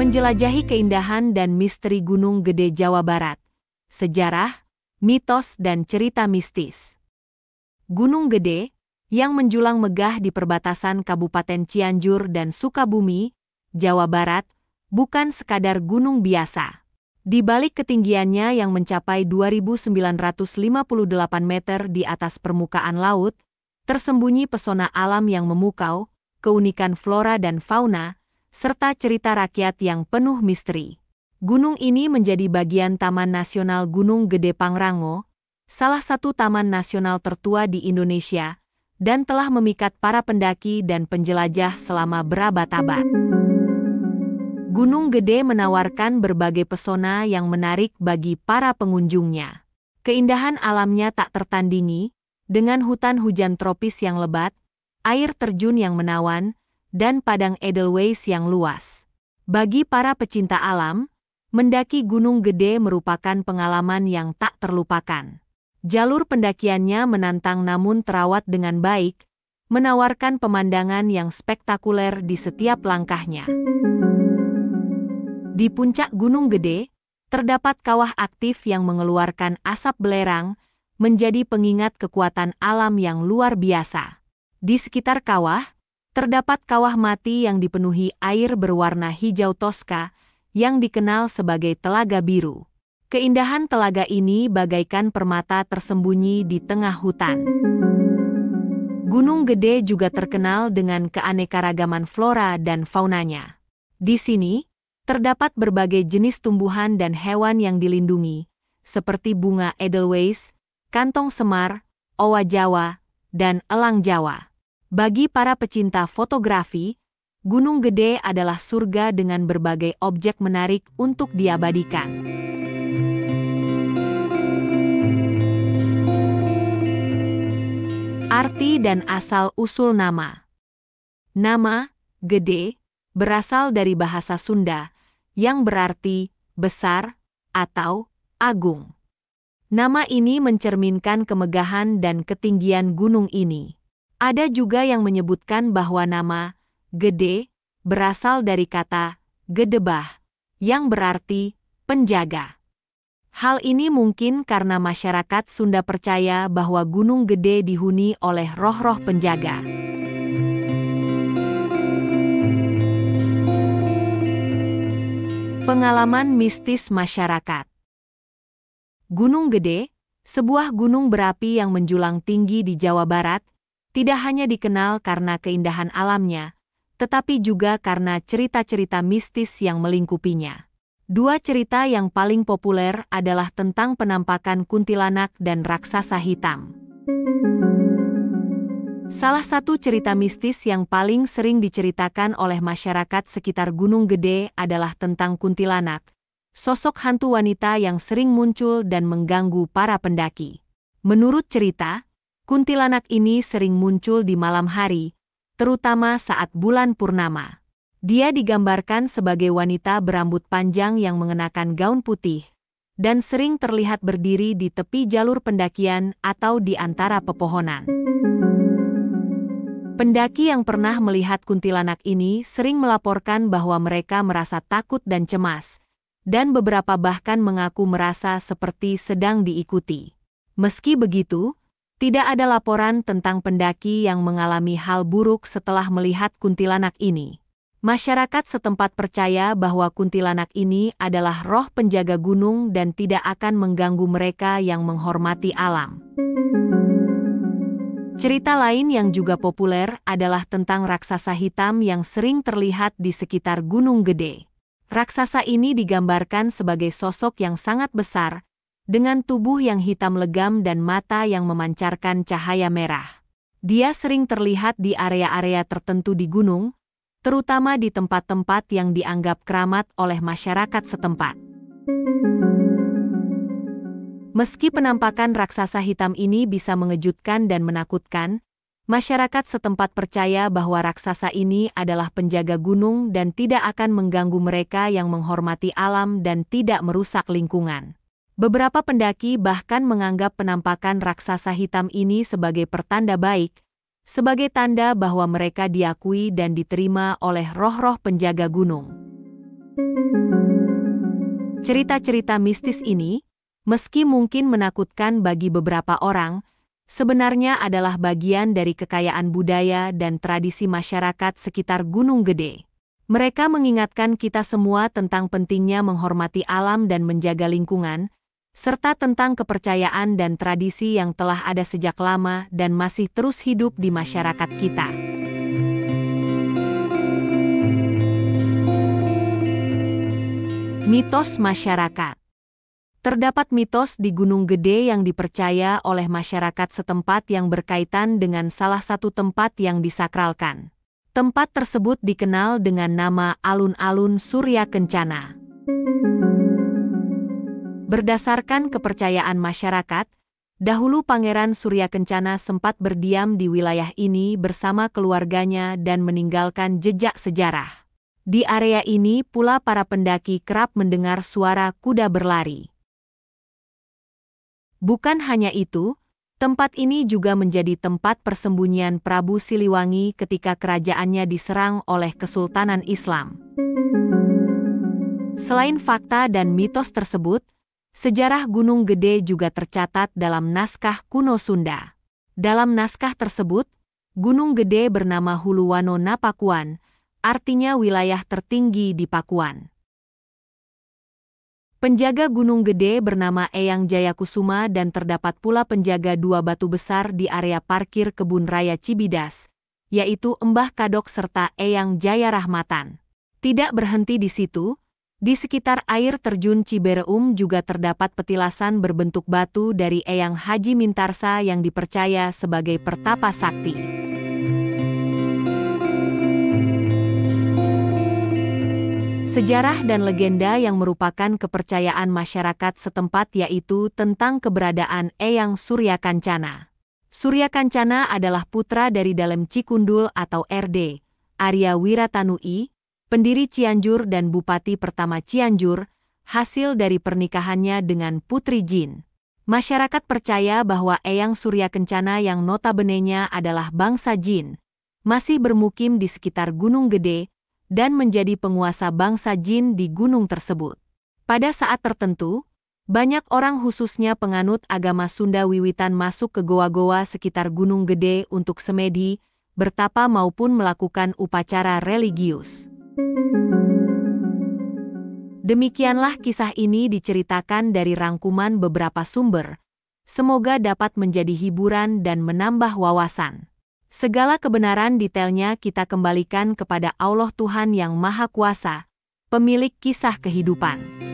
menjelajahi keindahan dan misteri Gunung Gede Jawa Barat, sejarah, mitos dan cerita mistis. Gunung Gede, yang menjulang megah di perbatasan Kabupaten Cianjur dan Sukabumi, Jawa Barat, bukan sekadar gunung biasa. Di balik ketinggiannya yang mencapai 2.958 meter di atas permukaan laut, tersembunyi pesona alam yang memukau, keunikan flora dan fauna, serta cerita rakyat yang penuh misteri. Gunung ini menjadi bagian Taman Nasional Gunung Gede Pangrango, salah satu taman nasional tertua di Indonesia, dan telah memikat para pendaki dan penjelajah selama berabad-abad. Gunung Gede menawarkan berbagai pesona yang menarik bagi para pengunjungnya. Keindahan alamnya tak tertandingi, dengan hutan hujan tropis yang lebat, air terjun yang menawan, dan padang edelweiss yang luas. Bagi para pecinta alam, mendaki Gunung Gede merupakan pengalaman yang tak terlupakan. Jalur pendakiannya menantang namun terawat dengan baik, menawarkan pemandangan yang spektakuler di setiap langkahnya. Di puncak Gunung Gede, terdapat kawah aktif yang mengeluarkan asap belerang, menjadi pengingat kekuatan alam yang luar biasa. Di sekitar kawah, terdapat kawah mati yang dipenuhi air berwarna hijau toska, yang dikenal sebagai Telaga Biru. Keindahan telaga ini bagaikan permata tersembunyi di tengah hutan. Gunung Gede juga terkenal dengan keanekaragaman flora dan faunanya. Di sini, terdapat berbagai jenis tumbuhan dan hewan yang dilindungi, seperti bunga edelweiss, kantong semar, owa Jawa, dan elang Jawa. Bagi para pecinta fotografi, Gunung Gede adalah surga dengan berbagai objek menarik untuk diabadikan. Arti dan asal-usul nama. Nama, Gede, berasal dari bahasa Sunda, yang berarti besar atau agung. Nama ini mencerminkan kemegahan dan ketinggian gunung ini. Ada juga yang menyebutkan bahwa nama Gede berasal dari kata gedebah, yang berarti penjaga. Hal ini mungkin karena masyarakat Sunda percaya bahwa Gunung Gede dihuni oleh roh-roh penjaga. Pengalaman mistis masyarakat. Gunung Gede, sebuah gunung berapi yang menjulang tinggi di Jawa Barat, tidak hanya dikenal karena keindahan alamnya, tetapi juga karena cerita-cerita mistis yang melingkupinya. Dua cerita yang paling populer adalah tentang penampakan kuntilanak dan raksasa hitam. Salah satu cerita mistis yang paling sering diceritakan oleh masyarakat sekitar Gunung Gede adalah tentang kuntilanak, sosok hantu wanita yang sering muncul dan mengganggu para pendaki. Menurut cerita, kuntilanak ini sering muncul di malam hari, terutama saat bulan purnama. Dia digambarkan sebagai wanita berambut panjang yang mengenakan gaun putih, dan sering terlihat berdiri di tepi jalur pendakian atau di antara pepohonan. Pendaki yang pernah melihat kuntilanak ini sering melaporkan bahwa mereka merasa takut dan cemas, dan beberapa bahkan mengaku merasa seperti sedang diikuti. Meski begitu, tidak ada laporan tentang pendaki yang mengalami hal buruk setelah melihat kuntilanak ini. Masyarakat setempat percaya bahwa kuntilanak ini adalah roh penjaga gunung dan tidak akan mengganggu mereka yang menghormati alam. Cerita lain yang juga populer adalah tentang raksasa hitam yang sering terlihat di sekitar Gunung Gede. Raksasa ini digambarkan sebagai sosok yang sangat besar, dengan tubuh yang hitam legam dan mata yang memancarkan cahaya merah. Dia sering terlihat di area-area tertentu di gunung, terutama di tempat-tempat yang dianggap keramat oleh masyarakat setempat. Meski penampakan raksasa hitam ini bisa mengejutkan dan menakutkan, masyarakat setempat percaya bahwa raksasa ini adalah penjaga gunung dan tidak akan mengganggu mereka yang menghormati alam dan tidak merusak lingkungan. Beberapa pendaki bahkan menganggap penampakan raksasa hitam ini sebagai pertanda baik, sebagai tanda bahwa mereka diakui dan diterima oleh roh-roh penjaga gunung. Cerita-cerita mistis ini, meski mungkin menakutkan bagi beberapa orang, sebenarnya adalah bagian dari kekayaan budaya dan tradisi masyarakat sekitar Gunung Gede. Mereka mengingatkan kita semua tentang pentingnya menghormati alam dan menjaga lingkungan, serta tentang kepercayaan dan tradisi yang telah ada sejak lama dan masih terus hidup di masyarakat kita. Mitos masyarakat. Terdapat mitos di Gunung Gede yang dipercaya oleh masyarakat setempat yang berkaitan dengan salah satu tempat yang disakralkan. Tempat tersebut dikenal dengan nama Alun-Alun Surya Kencana. Berdasarkan kepercayaan masyarakat, dahulu Pangeran Surya Kencana sempat berdiam di wilayah ini bersama keluarganya dan meninggalkan jejak sejarah. Di area ini pula para pendaki kerap mendengar suara kuda berlari. Bukan hanya itu, tempat ini juga menjadi tempat persembunyian Prabu Siliwangi ketika kerajaannya diserang oleh Kesultanan Islam. Selain fakta dan mitos tersebut, sejarah Gunung Gede juga tercatat dalam naskah kuno Sunda. Dalam naskah tersebut, Gunung Gede bernama Huluwano Napakuan, artinya wilayah tertinggi di Pakuan. Penjaga Gunung Gede bernama Eyang Jayakusuma dan terdapat pula penjaga dua batu besar di area parkir Kebun Raya Cibidas, yaitu Embah Kadok serta Eyang Jaya Rahmatan. Tidak berhenti di situ, di sekitar air terjun Cibereum juga terdapat petilasan berbentuk batu dari Eyang Haji Mintarsa yang dipercaya sebagai pertapa sakti. Sejarah dan legenda yang merupakan kepercayaan masyarakat setempat yaitu tentang keberadaan Eyang Surya Kancana. Surya Kancana adalah putra dari Dalem Cikundul atau RD, Arya Wiratanui, pendiri Cianjur dan Bupati pertama Cianjur, hasil dari pernikahannya dengan Putri Jin. Masyarakat percaya bahwa Eyang Surya Kencana yang notabenenya adalah bangsa Jin, masih bermukim di sekitar Gunung Gede, dan menjadi penguasa bangsa Jin di gunung tersebut. Pada saat tertentu, banyak orang khususnya penganut agama Sunda wiwitan masuk ke goa-goa sekitar Gunung Gede untuk semedi, bertapa maupun melakukan upacara religius. Demikianlah kisah ini diceritakan dari rangkuman beberapa sumber. Semoga dapat menjadi hiburan dan menambah wawasan. Segala kebenaran detailnya kita kembalikan kepada Allah Tuhan Yang Maha Kuasa, pemilik kisah kehidupan.